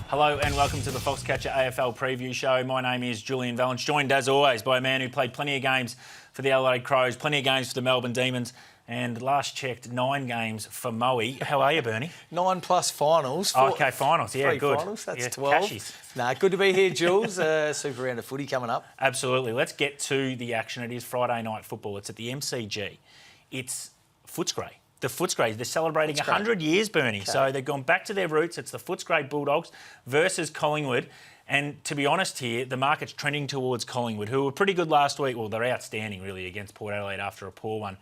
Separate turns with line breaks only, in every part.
Hello and welcome to the Foxcatcher AFL Preview Show. My name is Julian Valence, joined as always by a man who played plenty of games for the Adelaide Crows, plenty of games for the Melbourne Demons, and last checked 9 games for Moe. How are you, Bernie?
9 plus finals.
Okay, finals. Yeah,
3
good.
finals, that's
yeah,
12.
Cashies.
Nah, good to be here, Jules. Super round of footy coming up.
Absolutely. Let's get to the action. It is Friday night football. It's at the MCG. It's Footscray. The Footscray, they're celebrating 100 years, Bernie. Okay. So they've gone back to their roots. It's the Footscray Bulldogs versus Collingwood. And to be honest here, the market's trending towards Collingwood, who were pretty good last week. Well, they're outstanding, really, against Port Adelaide after a poor one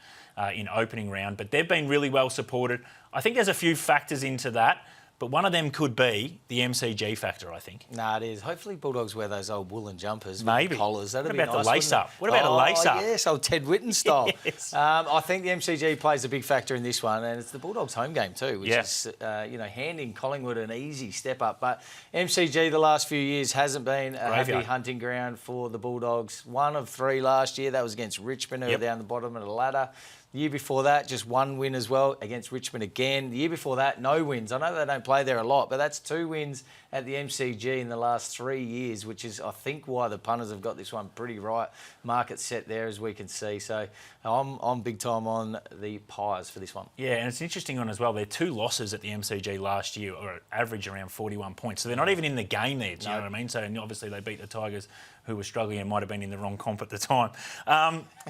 in opening round. But they've been really well supported. I think there's a few factors into that. But one of them could be the MCG factor, I think.
Nah, it is. Hopefully Bulldogs wear those old woolen jumpers
Maybe.
with collars. That'd be
What about
nice,
the lace-up? What about a lace-up?
Yes, old Ted Whitten style.
Yes.
I think the MCG plays a big factor in this one, and it's the Bulldogs' home game too, which is, handing Collingwood an easy step up. But MCG the last few years hasn't been a happy hunting ground for the Bulldogs. 1 of 3 last year. That was against Richmond, who are down the bottom of the ladder. The year before that, just 1 win as well against Richmond again. The year before that, no wins. I know they don't play there a lot, but that's 2 wins at the MCG in the last 3 years, which is, I think, why the punters have got this one pretty right. Market set there, as we can see. So I'm big time on the Pies for this one.
Yeah, and it's an interesting one as well. Their 2 losses at the MCG last year are average around 41 points. So they're not even in the game there, do you know what I mean? So obviously they beat the Tigers, who were struggling and might have been in the wrong comp at the time.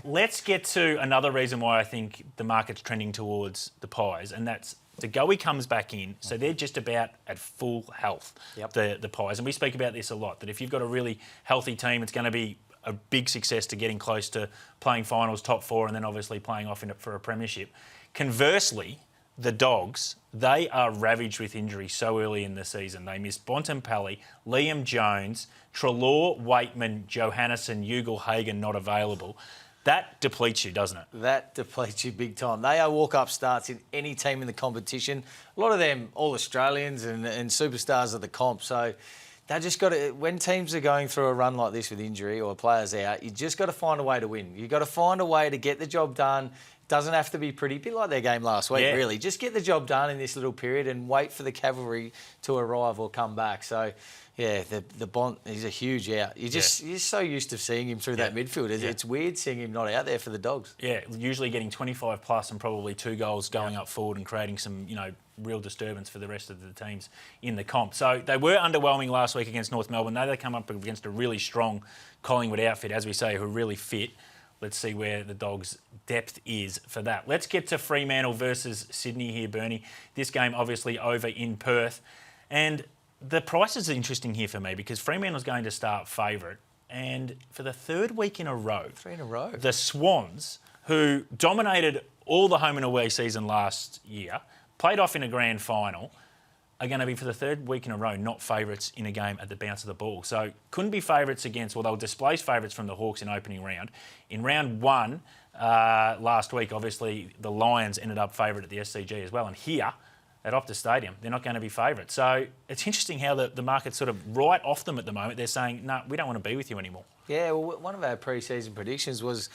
Let's get to another reason why I think the market's trending towards the Pies, and that's De Goey comes back in, so they're just about at full health, the Pies. And we speak about this a lot, that if you've got a really healthy team, it's going to be a big success to getting close to playing finals, top 4, and then obviously playing off for a premiership. Conversely, the Dogs, they are ravaged with injury so early in the season. They missed Bontempelli, Liam Jones, Treloar, Waitman, Johannesson, Ugle-Hagan not available. That depletes you, doesn't it? That
depletes you big time. They are walk-up starts in any team in the competition. A lot of them all Australians and superstars of the comp. So they just got to, when teams are going through a run like this with injury or players out, you just got to find a way to win. You've got to find a way to get the job done. Doesn't have to be pretty. A bit like their game last week, really. Just get the job done in this little period and wait for the cavalry to arrive or come back. So, yeah, the Bont, he's a huge out. You're so used to seeing him through that midfield. It's weird seeing him not out there for the Dogs. Yeah,
usually getting 25 plus and probably 2 goals going up forward and creating some, real disturbance for the rest of the teams in the comp. So they were underwhelming last week against North Melbourne. Now they come up against a really strong Collingwood outfit, as we say, who are really fit. Let's see where the Dogs' depth is for that. Let's get to Fremantle versus Sydney here, Bernie. This game obviously over in Perth. And the price is interesting here for me because Fremantle's going to start favourite. And for the 3rd week in a row...
3 in a row.
The Swans, who dominated all the home and away season last year, played off in a grand final, are going to be, for the 3rd week in a row, not favourites in a game at the bounce of the ball. So couldn't be favourites against, well, they'll displace favourites from the Hawks in opening round. In round 1 last week, obviously, the Lions ended up favourite at the SCG as well. And here, at Optus Stadium, they're not going to be favourites. So it's interesting how the market's sort of right off them at the moment. They're saying, no, we don't want to be with you anymore.
Yeah, well, one of our pre-season predictions was,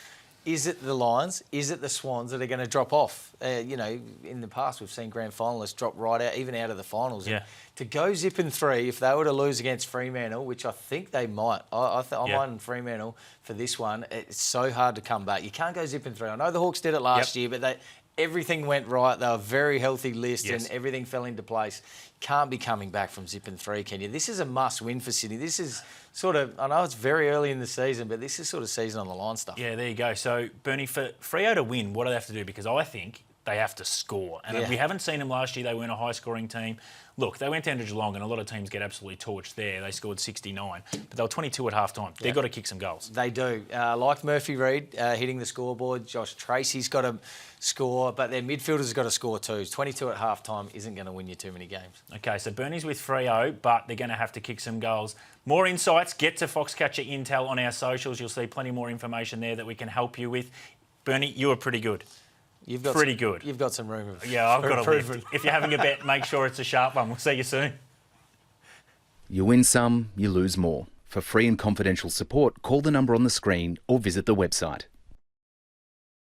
is it the Lions? Is it the Swans that are going to drop off? In the past, we've seen grand finalists drop right out, even out of the finals.
Yeah.
To go zipping 3, if they were to lose against Fremantle, which I think they might, I'm on Fremantle for this one. It's so hard to come back. You can't go zipping 3. I know the Hawks did it last year, but everything went right. They were a very healthy list and everything fell into place. Can't be coming back from zipping 3, can you? This is a must-win for Sydney. This is sort of, I know it's very early in the season, but this is sort of season on the line stuff.
Yeah, there you go. So, Bernie, for Freo to win, what do they have to do? Because I think they have to score. And we haven't seen them last year. They weren't a high-scoring team. Look, they went down to Geelong and a lot of teams get absolutely torched there. They scored 69, but they were 22 at half-time. They've got to kick some goals.
They do. Like Murphy Reid hitting the scoreboard, Josh Tracy's got to score, but their midfielders have got to score too. 22 at half-time isn't going to win you too many games. OK, so Bernie's with Freo, but they're going to have to kick some goals. More insights, get to Foxcatcher Intel on our socials. You'll see plenty more information there that we can help you with. Bernie, you are pretty good. You've got
pretty good.
You've got some room.
Yeah, I've got a lift. If you're having a bet, make sure it's a sharp one. We'll see you soon.
You win some, you lose more. For free and confidential support, call the number on the screen or visit the website.